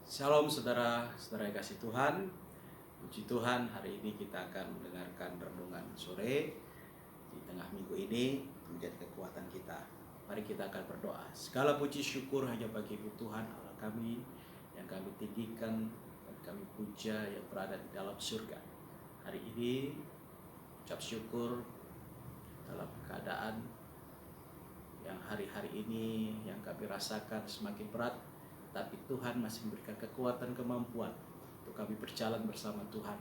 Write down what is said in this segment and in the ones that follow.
Shalom saudara-saudara yang kasih Tuhan. Puji Tuhan, hari ini kita akan mendengarkan renungan sore di tengah minggu ini menjadi kekuatan kita. Mari kita akan berdoa. Segala puji syukur hanya bagi-Mu Tuhan Allah kami yang kami tinggikan dan kami puja yang berada di dalam surga. Hari ini ucap syukur dalam keadaan yang hari-hari ini yang kami rasakan semakin berat, tapi Tuhan masih memberikan kekuatan, kemampuan untuk kami berjalan bersama Tuhan,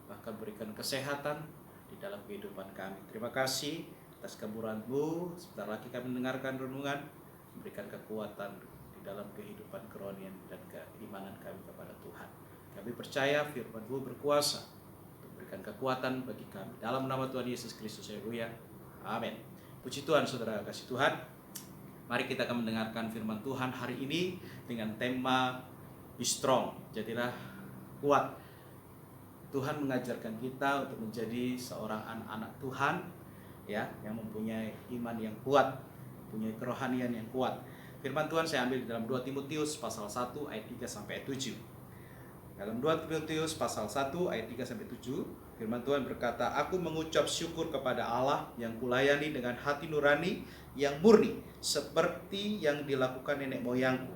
bahkan berikan kesehatan di dalam kehidupan kami. Terima kasih atas kemurahan-Mu. Sebentar lagi kami mendengarkan renungan, memberikan kekuatan di dalam kehidupan kerohanian dan keimanan kami kepada Tuhan. Kami percaya firman-Mu berkuasa untuk memberikan kekuatan bagi kami. Dalam nama Tuhan Yesus Kristus, haleluya. Amin. Puji Tuhan, saudara kasih Tuhan. Mari kita akan mendengarkan firman Tuhan hari ini dengan tema Be Strong, jadilah kuat. Tuhan mengajarkan kita untuk menjadi seorang anak-anak Tuhan, ya, yang mempunyai iman yang kuat, mempunyai kerohanian yang kuat. Firman Tuhan saya ambil dalam 2 Timotius pasal 1 ayat 3 sampai 7. Dalam 2 Timotius pasal 1 ayat 3 sampai 7, firman Tuhan berkata, "Aku mengucap syukur kepada Allah yang kulayani dengan hati nurani yang murni, seperti yang dilakukan nenek moyangku.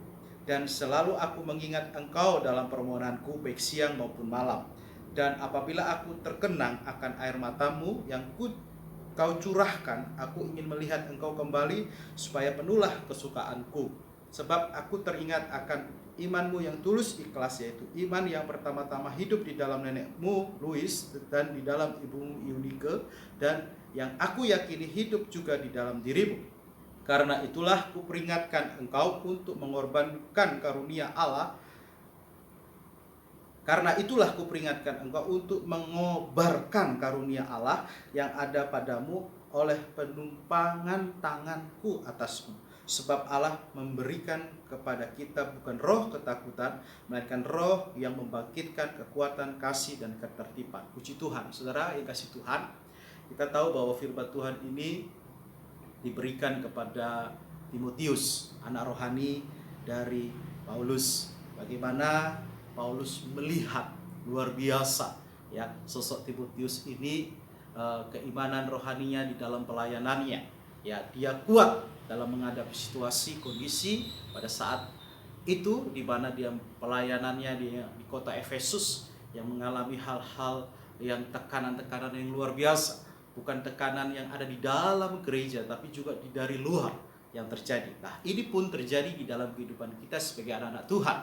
Dan selalu aku mengingat engkau dalam permohonanku baik siang maupun malam. Dan apabila aku terkenang akan air matamu yang kau curahkan, aku ingin melihat engkau kembali supaya penuhlah kesukaanku. Sebab aku teringat akan imanmu yang tulus ikhlas, yaitu iman yang pertama-tama hidup di dalam nenekmu Louis dan di dalam ibumu Eunike, dan yang aku yakini hidup juga di dalam dirimu. Karena itulah kuperingatkan engkau untuk mengorbankan karunia Allah. Karena itulah kuperingatkan engkau untuk mengobarkan karunia Allah yang ada padamu oleh penumpangan tanganku atasmu. Sebab Allah memberikan kepada kita bukan roh ketakutan, melainkan roh yang membangkitkan kekuatan, kasih, dan ketertiban." Puji Tuhan, saudara yang kasih Tuhan. Kita tahu bahwa firman Tuhan ini diberikan kepada Timotius, anak rohani dari Paulus. Bagaimana Paulus melihat luar biasa, ya, sosok Timotius ini, keimanan rohaninya di dalam pelayanannya. Ya, dia kuat dalam menghadapi situasi, kondisi pada saat itu di mana dia pelayanannya di kota Efesus yang mengalami hal-hal yang tekanan-tekanan yang luar biasa. Bukan tekanan yang ada di dalam gereja, tapi juga dari luar yang terjadi. Nah, ini pun terjadi di dalam kehidupan kita sebagai anak-anak Tuhan.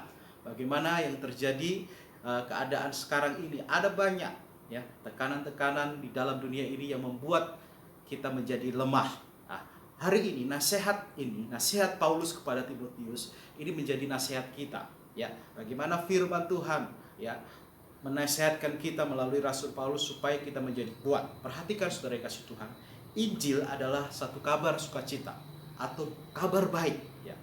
Bagaimana yang terjadi keadaan sekarang ini, ada banyak, ya, tekanan-tekanan di dalam dunia ini yang membuat kita menjadi lemah. Nah, hari ini nasihat Paulus kepada Timotius ini menjadi nasihat kita, ya. Bagaimana firman Tuhan, ya, menasihatkan kita melalui Rasul Paulus supaya kita menjadi kuat. Perhatikan saudara yang kasih Tuhan, Injil adalah satu kabar sukacita atau kabar baik, ya.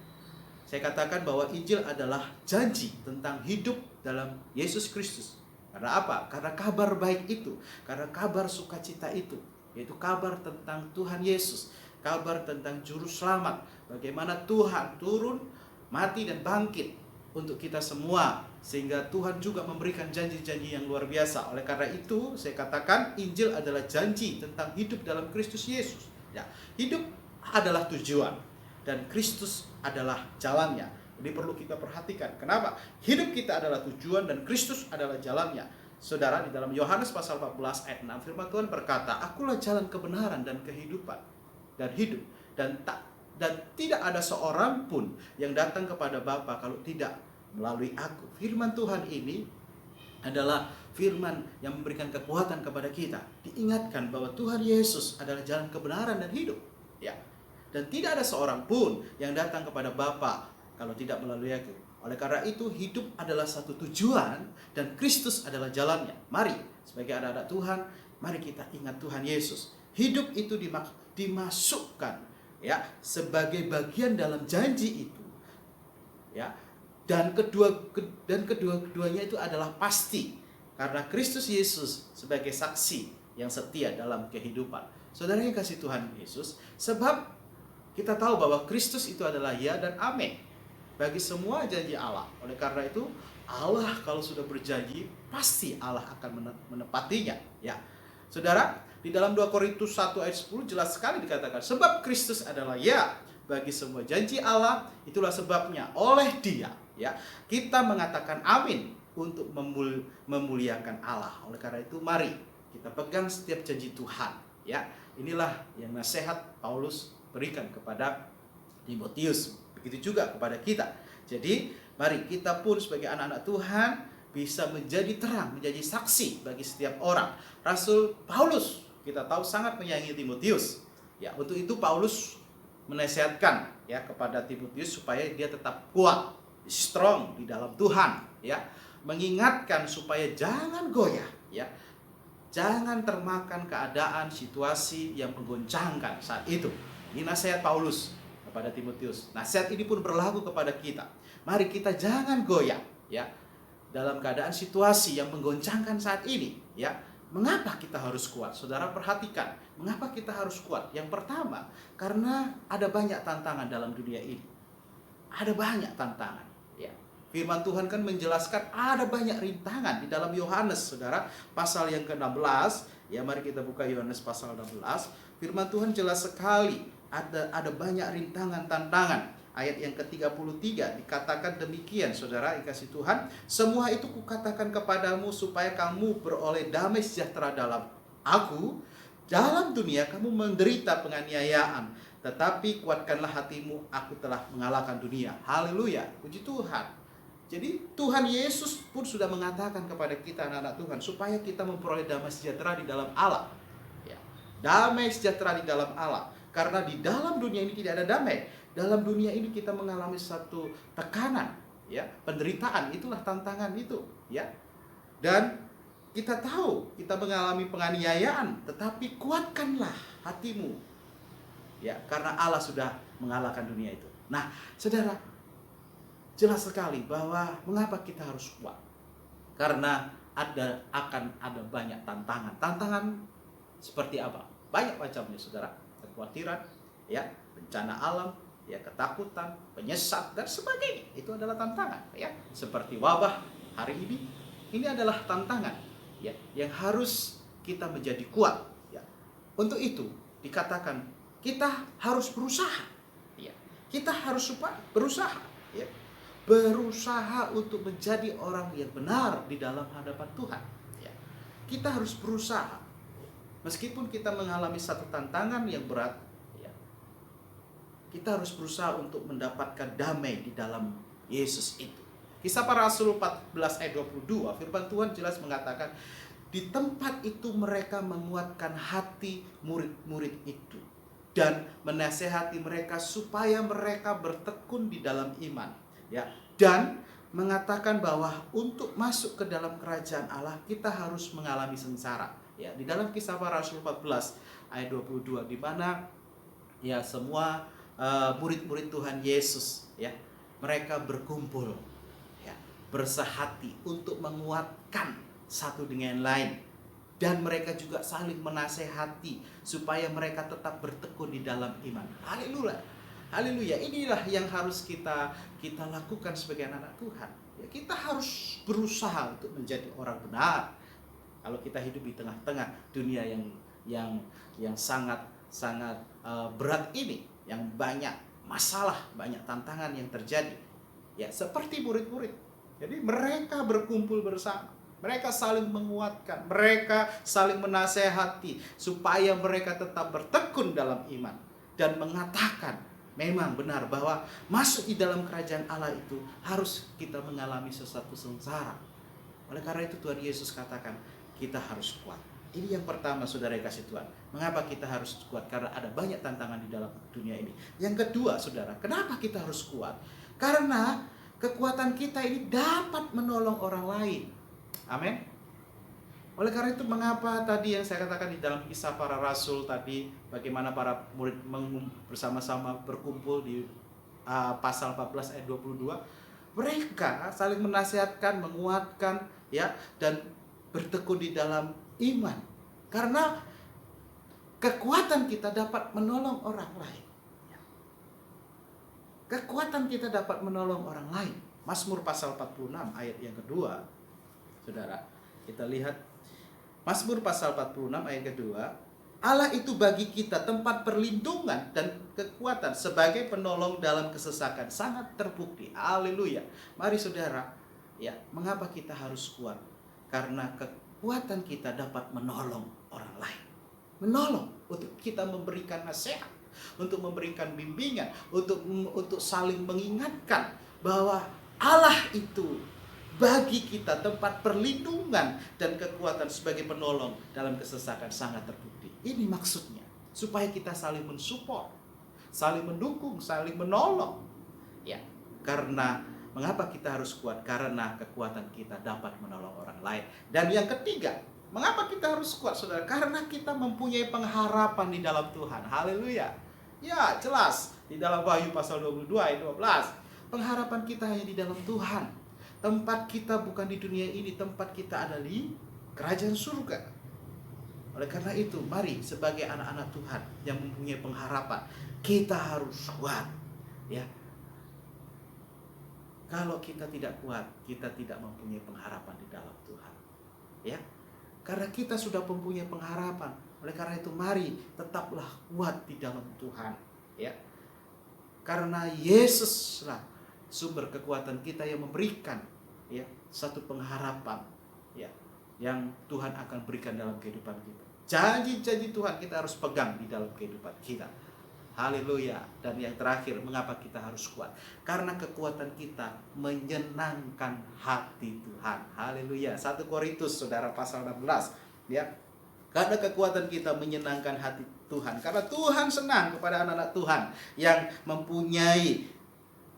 Saya katakan bahwa Injil adalah janji tentang hidup dalam Yesus Kristus. Karena apa? Karena kabar baik itu, karena kabar sukacita itu, yaitu kabar tentang Tuhan Yesus, kabar tentang juru selamat, bagaimana Tuhan turun, mati dan bangkit untuk kita semua, sehingga Tuhan juga memberikan janji-janji yang luar biasa. Oleh karena itu saya katakan Injil adalah janji tentang hidup dalam Kristus Yesus, ya. Hidup adalah tujuan dan Kristus adalah jalannya. Ini perlu kita perhatikan. Kenapa? Hidup kita adalah tujuan dan Kristus adalah jalannya. Saudara, di dalam Yohanes pasal 14 ayat 6 firman Tuhan berkata, "Akulah jalan kebenaran dan kehidupan dan hidup, dan tidak ada seorang pun yang datang kepada Bapa kalau tidak melalui aku." Firman Tuhan ini adalah firman yang memberikan kekuatan kepada kita. Diingatkan bahwa Tuhan Yesus adalah jalan kebenaran dan hidup, ya. Dan tidak ada seorang pun yang datang kepada Bapa kalau tidak melalui aku. Oleh karena itu hidup adalah satu tujuan dan Kristus adalah jalannya. Mari sebagai anak-anak Tuhan, mari kita ingat Tuhan Yesus. Hidup itu dimasukkan, ya, sebagai bagian dalam janji itu, ya. Dan kedua-duanya itu adalah pasti karena Kristus Yesus sebagai saksi yang setia dalam kehidupan. Saudara yang kasih Tuhan Yesus, sebab kita tahu bahwa Kristus itu adalah ya dan amin. bagi semua janji Allah. Oleh karena itu, Allah kalau sudah berjanji, pasti Allah akan menepatinya. Ya, saudara, di dalam 2 Korintus 1 ayat 10 jelas sekali dikatakan, sebab Kristus adalah ya bagi semua janji Allah, itulah sebabnya oleh Dia, ya, kita mengatakan amin untuk memuliakan Allah. Oleh karena itu, mari kita pegang setiap janji Tuhan. Ya, inilah yang nasihat Paulus berikan kepada Timotius, begitu juga kepada kita. Jadi mari kita pun sebagai anak-anak Tuhan bisa menjadi terang, menjadi saksi bagi setiap orang. Rasul Paulus kita tahu sangat menyayangi Timotius. Ya, untuk itu Paulus menasihatkan ya kepada Timotius supaya dia tetap kuat, strong di dalam Tuhan, ya. Mengingatkan supaya jangan goyah, ya. Jangan termakan keadaan situasi yang menggoncangkan saat itu. Ini nasihat Paulus kepada Timotius. Nasihat ini pun berlaku kepada kita. Mari kita jangan goyah, ya, dalam keadaan situasi yang menggoncangkan saat ini, ya. Mengapa kita harus kuat? Saudara perhatikan, mengapa kita harus kuat? Yang pertama, karena ada banyak tantangan dalam dunia ini. Ada banyak tantangan, ya. Firman Tuhan kan menjelaskan ada banyak rintangan di dalam Yohanes, saudara, pasal yang ke-16. Ya, mari kita buka Yohanes pasal 16. Firman Tuhan jelas sekali ada banyak rintangan, tantangan. Ayat yang ke-33 dikatakan demikian, saudara yang kasih Tuhan, semua itu kukatakan kepadamu supaya kamu beroleh damai sejahtera dalam aku. Dalam dunia kamu menderita penganiayaan, tetapi kuatkanlah hatimu, aku telah mengalahkan dunia. Haleluya, puji Tuhan. Jadi Tuhan Yesus pun sudah mengatakan kepada kita anak-anak Tuhan supaya kita memperoleh damai sejahtera di dalam Allah, ya. Damai sejahtera di dalam Allah. Karena di dalam dunia ini tidak ada damai. Dalam dunia ini kita mengalami satu tekanan, ya, penderitaan, itulah tantangan itu, ya. Dan kita tahu kita mengalami penganiayaan, tetapi kuatkanlah hatimu, ya, karena Allah sudah mengalahkan dunia itu. Nah, saudara, jelas sekali bahwa mengapa kita harus kuat. Karena akan ada banyak tantangan. Tantangan seperti apa? Banyak macamnya, saudara. Kekhawatiran, ya, bencana alam, ya, ketakutan, penyesat dan sebagainya. Itu adalah tantangan, ya. Seperti wabah hari ini adalah tantangan, ya, yang harus kita menjadi kuat, ya. Untuk itu dikatakan kita harus berusaha, ya. Kita harus berusaha, ya. Berusaha untuk menjadi orang yang benar di dalam hadapan Tuhan, ya. Kita harus berusaha. Meskipun kita mengalami satu tantangan yang berat, ya, kita harus berusaha untuk mendapatkan damai di dalam Yesus itu. Kisah Para Rasul 14 ayat 22, firman Tuhan jelas mengatakan, di tempat itu mereka menguatkan hati murid-murid itu dan menasehati mereka supaya mereka bertekun di dalam iman, ya, dan mengatakan bahwa untuk masuk ke dalam kerajaan Allah kita harus mengalami sengsara. Ya, di dalam Kisah Para Rasul 14 ayat 22, di mana ya semua murid-murid Tuhan Yesus, ya, mereka berkumpul, ya, bersehati untuk menguatkan satu dengan lain, dan mereka juga saling menasehati supaya mereka tetap bertekun di dalam iman. Haleluya. Haleluya. Inilah yang harus kita lakukan sebagai anak-anak Tuhan. Ya, kita harus berusaha untuk menjadi orang benar. Kalau kita hidup di tengah-tengah dunia yang sangat berat ini, yang banyak masalah, banyak tantangan yang terjadi, ya, seperti murid-murid. Jadi mereka berkumpul bersama, mereka saling menguatkan, mereka saling menasehati supaya mereka tetap bertekun dalam iman dan mengatakan memang benar bahwa masuk di dalam kerajaan Allah itu harus kita mengalami sesuatu sengsara. Oleh karena itu Tuhan Yesus katakan kita harus kuat. Ini yang pertama, saudara yang kasih Tuhan. Mengapa kita harus kuat? Karena ada banyak tantangan di dalam dunia ini. Yang kedua, saudara, kenapa kita harus kuat? Karena kekuatan kita ini dapat menolong orang lain. Amin. Oleh karena itu, mengapa tadi yang saya katakan di dalam Kisah Para Rasul tadi, bagaimana para murid bersama-sama berkumpul di pasal 14 ayat 22, mereka saling menasihatkan, menguatkan, ya, dan bertekun di dalam iman. Karena kekuatan kita dapat menolong orang lain. kekuatan kita dapat menolong orang lain. Mazmur pasal 46 ayat yang kedua. Saudara, kita lihat Mazmur pasal 46 ayat kedua. Allah itu bagi kita tempat perlindungan dan kekuatan sebagai penolong dalam kesesakan, sangat terbukti. Haleluya. Mari saudara, ya, mengapa kita harus kuat? Karena kekuatan kita dapat menolong orang lain. Menolong untuk kita memberikan nasihat, untuk memberikan bimbingan, untuk saling mengingatkan bahwa Allah itu bagi kita tempat perlindungan dan kekuatan sebagai penolong dalam kesesakan, sangat terbukti. Ini maksudnya, supaya kita saling mensupport, saling mendukung, saling menolong. Ya, karena mengapa kita harus kuat? Karena kekuatan kita dapat menolong orang lain. Dan yang ketiga, mengapa kita harus kuat, saudara? Karena kita mempunyai pengharapan di dalam Tuhan. Haleluya. Ya, jelas di dalam Wahyu pasal 22 ayat 12. Pengharapan kita hanya di dalam Tuhan. Tempat kita bukan di dunia ini, tempat kita ada di kerajaan surga. Oleh karena itu, mari sebagai anak-anak Tuhan yang mempunyai pengharapan, kita harus kuat. Ya. Kalau kita tidak kuat, kita tidak mempunyai pengharapan di dalam Tuhan. Ya. Karena kita sudah mempunyai pengharapan. Oleh karena itu, mari tetaplah kuat di dalam Tuhan. Ya. Karena Yesuslah sumber kekuatan kita yang memberikan, ya, satu pengharapan, ya, yang Tuhan akan berikan dalam kehidupan kita. Janji-janji Tuhan kita harus pegang di dalam kehidupan kita. Haleluya. Dan yang terakhir, mengapa kita harus kuat? Karena kekuatan kita menyenangkan hati Tuhan. Haleluya. 1 Korintus saudara pasal 16, ya. Karena kekuatan kita menyenangkan hati Tuhan. Karena Tuhan senang kepada anak-anak Tuhan yang mempunyai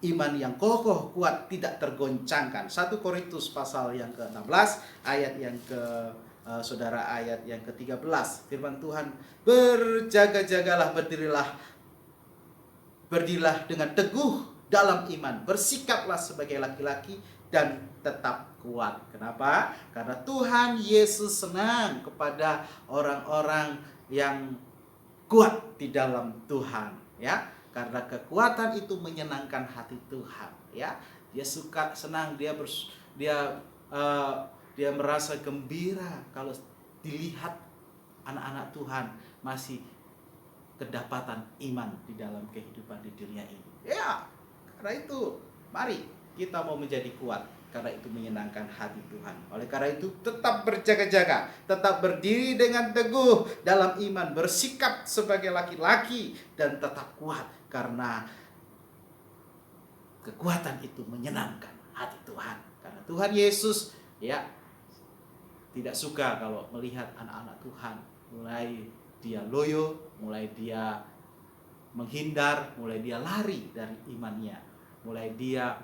iman yang kokoh, kuat, tidak tergoncangkan. 1 Korintus pasal yang ke-16 ayat yang saudara ayat yang ke-13. Firman Tuhan, berjaga-jagalah, berdirilah dengan teguh dalam iman, bersikaplah sebagai laki-laki dan tetap kuat. Kenapa? Karena Tuhan Yesus senang kepada orang-orang yang kuat di dalam Tuhan, ya. Karena kekuatan itu menyenangkan hati Tuhan, ya. Dia suka, senang, dia merasa gembira kalau dilihat anak-anak Tuhan masih kedapatan iman di dalam kehidupan di dunia ini. Ya, karena itu mari kita mau menjadi kuat, karena itu menyenangkan hati Tuhan. Oleh karena itu tetap berjaga-jaga, tetap berdiri dengan teguh dalam iman, bersikap sebagai laki-laki dan tetap kuat, karena kekuatan itu menyenangkan hati Tuhan. Karena Tuhan Yesus, ya, tidak suka kalau melihat anak-anak Tuhan mulai dia loyo, mulai dia menghindar, mulai dia lari dari imannya, mulai dia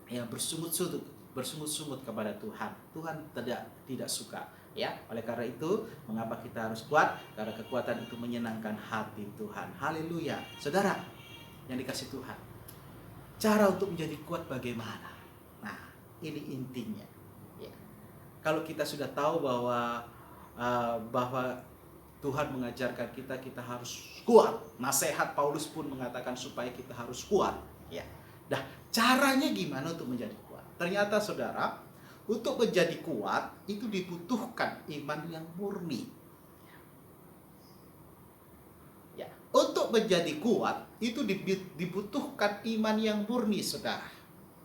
yang bersungut-sungut kepada Tuhan. Tuhan tidak suka, ya. Oleh karena itu, mengapa kita harus kuat? Karena kekuatan itu menyenangkan hati Tuhan. Haleluya. Saudara yang dikasih Tuhan, cara untuk menjadi kuat bagaimana? Nah, ini intinya, ya. Kalau kita sudah tahu bahwa Tuhan mengajarkan kita harus kuat. Nasihat Paulus pun mengatakan supaya kita harus kuat, ya. Nah, caranya gimana untuk menjadi kuat? Ternyata saudara, untuk menjadi kuat itu dibutuhkan iman yang murni. Ya, untuk menjadi kuat itu dibutuhkan iman yang murni, saudara.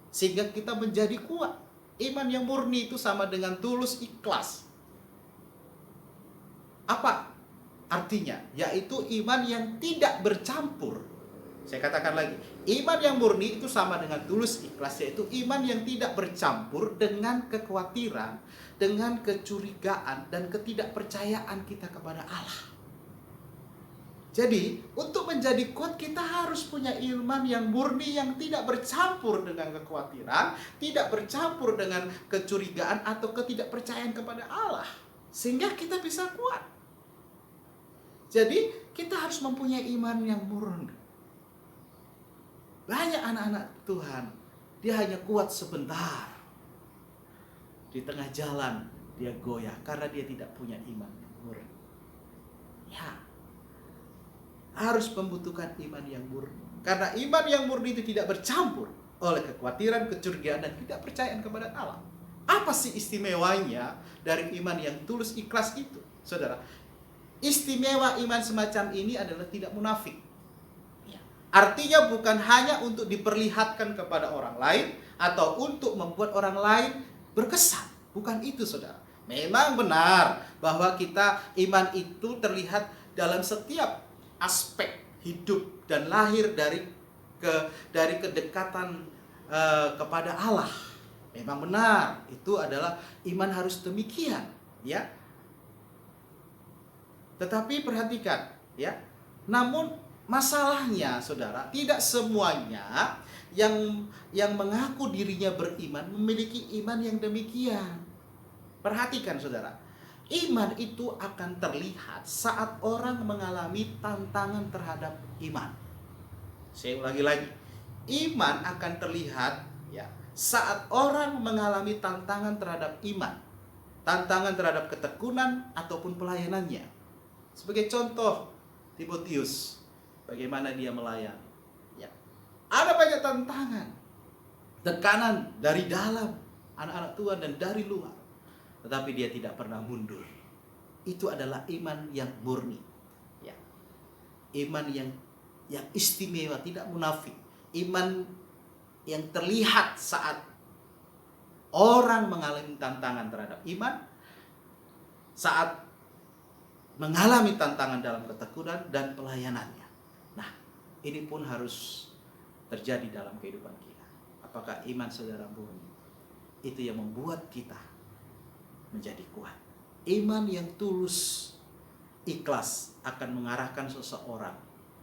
Sehingga kita menjadi kuat. Iman yang murni itu sama dengan tulus, ikhlas. Apa artinya? Yaitu iman yang tidak bercampur. Saya katakan lagi, iman yang murni itu sama dengan tulus, ikhlas, yaitu iman yang tidak bercampur dengan kekhawatiran, dengan kecurigaan dan ketidakpercayaan kita kepada Allah. Jadi, untuk menjadi kuat kita harus punya iman yang murni, yang tidak bercampur dengan kekhawatiran, tidak bercampur dengan kecurigaan atau ketidakpercayaan kepada Allah, sehingga kita bisa kuat. Jadi, kita harus mempunyai iman yang murni. Banyak anak-anak Tuhan, dia hanya kuat sebentar. Di tengah jalan dia goyah karena dia tidak punya iman yang murni. Ya, harus membutuhkan iman yang murni. Karena iman yang murni itu tidak bercampur oleh kekhawatiran, kecurigaan, dan ketidakpercayaan kepada Allah. Apa sih istimewanya dari iman yang tulus ikhlas itu, saudara? Istimewa iman semacam ini adalah tidak munafik. Artinya bukan hanya untuk diperlihatkan kepada orang lain atau untuk membuat orang lain berkesan. Bukan itu, saudara. Memang benar bahwa iman itu terlihat dalam setiap aspek hidup dan lahir dari kedekatan kepada Allah. Memang benar, itu adalah iman harus demikian, ya. Tetapi perhatikan, ya. Namun masalahnya, saudara, tidak semuanya yang mengaku dirinya beriman memiliki iman yang demikian. Perhatikan, saudara. Iman itu akan terlihat saat orang mengalami tantangan terhadap iman. Saya ulangi lagi. Iman akan terlihat, ya, saat orang mengalami tantangan terhadap iman, tantangan terhadap ketekunan ataupun pelayanannya. Sebagai contoh, Timotius, bagaimana dia melayani, ya. Ada banyak tantangan, tekanan dari dalam anak-anak Tuhan dan dari luar, tetapi dia tidak pernah mundur. Itu adalah iman yang murni, ya. Iman yang istimewa, tidak munafik. Iman yang terlihat saat orang mengalami tantangan terhadap iman, saat mengalami tantangan dalam ketekunan dan pelayanannya. Nah, ini pun harus terjadi dalam kehidupan kita. Apakah iman saudara murni? Itu yang membuat kita menjadi kuat. Iman yang tulus, ikhlas akan mengarahkan seseorang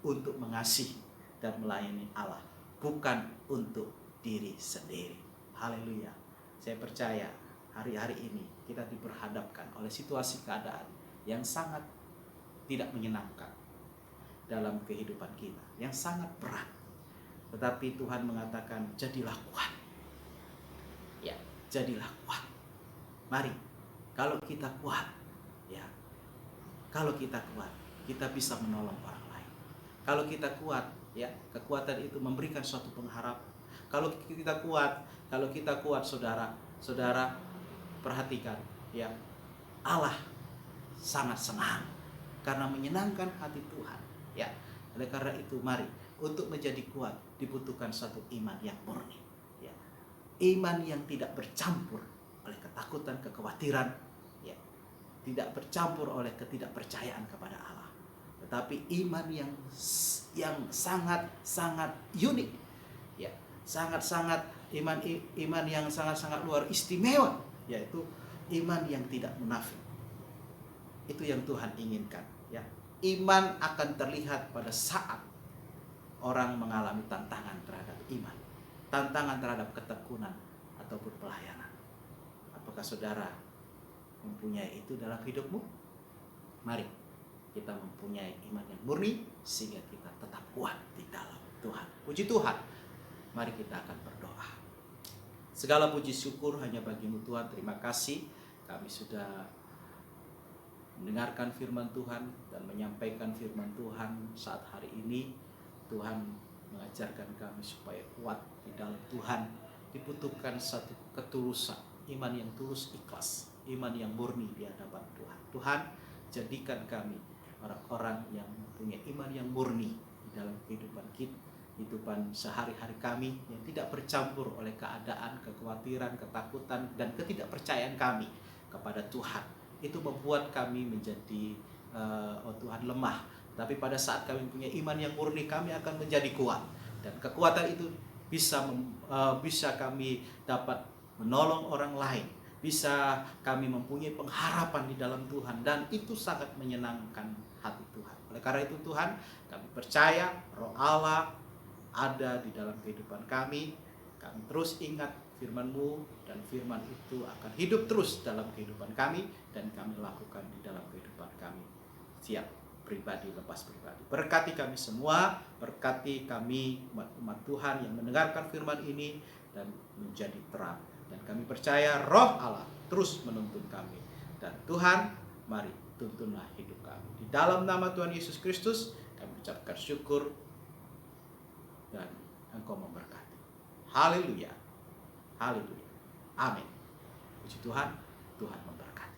untuk mengasihi dan melayani Allah, bukan untuk diri sendiri. Haleluya. Saya percaya hari-hari ini kita diperhadapkan oleh situasi keadaan yang sangat tidak menyenangkan dalam kehidupan kita, yang sangat berat. Tetapi Tuhan mengatakan, jadilah kuat. Ya, jadilah kuat. Mari, kalau kita kuat, ya, kalau kita kuat, kita bisa menolong orang lain. Kalau kita kuat, ya, kekuatan itu memberikan suatu pengharapan. Kalau kita kuat, saudara perhatikan, ya, Allah sangat senang karena menyenangkan hati Tuhan, ya. Oleh karena itu, mari, untuk menjadi kuat dibutuhkan satu iman yang murni, ya. Iman yang tidak bercampur oleh ketakutan, kekhawatiran, ya. Tidak bercampur oleh ketidakpercayaan kepada Allah. Tetapi iman yang sangat unik, ya, sangat iman yang sangat luar istimewa, yaitu iman yang tidak munafik. Itu yang Tuhan inginkan, ya. Iman akan terlihat pada saat orang mengalami tantangan terhadap iman, tantangan terhadap ketekunan ataupun pelayanan. Apakah saudara mempunyai itu dalam hidupmu? Mari kita mempunyai iman yang murni sehingga kita tetap kuat di dalam Tuhan. Puji Tuhan. Mari kita akan berdoa. Segala puji syukur hanya bagimu Tuhan. Terima kasih kami sudah mendengarkan firman Tuhan dan menyampaikan firman Tuhan saat hari ini. Tuhan mengajarkan kami supaya kuat di dalam Tuhan. Dibutuhkan satu ketulusan, iman yang tulus ikhlas, iman yang murni di hadapan Tuhan. Tuhan, jadikan kami orang-orang yang mempunyai iman yang murni di dalam kehidupan kita, kehidupan sehari-hari kami, yang tidak bercampur oleh keadaan, kekhawatiran, ketakutan, dan ketidakpercayaan kami kepada Tuhan. Itu membuat kami menjadi Tuhan lemah. Tapi pada saat kami punya iman yang murni, kami akan menjadi kuat. Dan kekuatan itu bisa kami dapat menolong orang lain. Bisa kami mempunyai pengharapan di dalam Tuhan. Dan itu sangat menyenangkan hati Tuhan. Oleh karena itu Tuhan, kami percaya Roh Allah ada di dalam kehidupan kami. Kami terus ingat firman-Mu, dan firman itu akan hidup terus dalam kehidupan kami, dan kami lakukan di dalam kehidupan kami. Siap pribadi lepas pribadi. Berkati kami semua, berkati kami umat Tuhan yang mendengarkan firman ini dan menjadi terang. Dan kami percaya Roh Allah terus menuntun kami. Dan Tuhan, mari tuntunlah hidup kami. Di dalam nama Tuhan Yesus Kristus, kami ucapkan syukur. dan Engkau memberkati. Haleluya. Haleluya. Amin. Puji Tuhan, Tuhan memberkati.